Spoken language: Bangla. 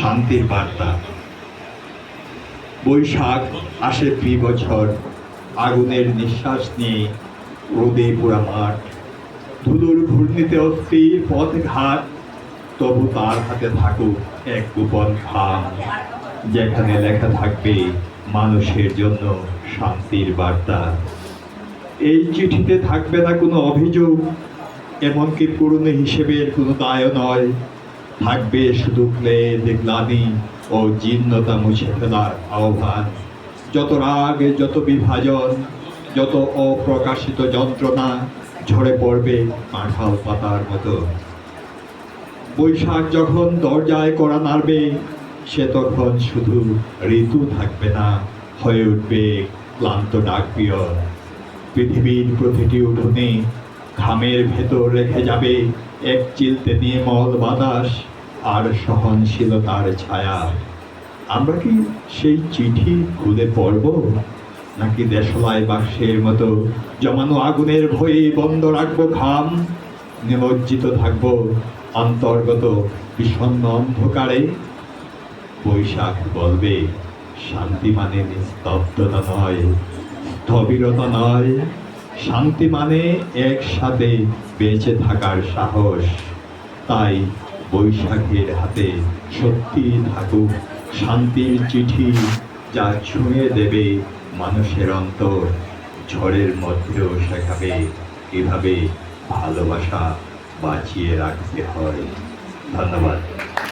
শান্তির বার্তা। বৈশাখ আসে বছর, আগুনের নিঃশ্বাস নিয়ে রোদে পোড়া মাঠ, ধুলোর ঘূর্ণিতে অস্থির পথ ঘাট। তবু তার হাতে থাকুক এক গোপন খাম, যেখানে লেখা থাকবে মানুষের জন্য শান্তির বার্তা। এই চিঠিতে থাকবে না কোনো অভিযোগ, এমনকি পুরনো হিসেবের কোনো দায় নয়। থাকবে শুধু ক্লেদ, গ্লানি ও জীর্ণতা মুছে ফেলার আহ্বান। যত রাগ, যত বিভাজন, যত অপ্রকাশিত যন্ত্রণা ঝরে পড়বে কাঁঠাল পাতার মতো। বৈশাখ যখন দরজায় কড়া নাড়বে, সে তখন শুধু ঋতু থাকবে না, হয়ে উঠবে ক্লান্ত ডাকপিয়ন। পৃথিবীর প্রতিটি উঠোনে ঘামের ভেতর রেখে যাবে এক চিলতে নির্মল বাতাস আর সহনশীলতার ছায়া। আমরা কি সেই চিঠি খুলে পড়ব, নাকি দেশলায় বাক্সের মতো জমানো আগুনের ভয়ে বন্ধ রাখবো খাম? নিমজ্জিত থাকবো অন্তর্গত বিষণ্ণ অন্ধকারে। বৈশাখ বলবে, শান্তি মানে নিস্তব্ধতা নয়, স্থবিরতা নয়। শান্তি মানে একসাথে বেঁচে থাকার সাহস। তাই বৈশাখের হাতে সত্যি থাকুক শান্তির চিঠি, যা ছুঁয়ে দেবে মানুষের অন্তর। ঝড়ের মধ্যেও শেখাবে কিভাবে ভালোবাসা বাঁচিয়ে রাখতে হয়। ধন্যবাদ।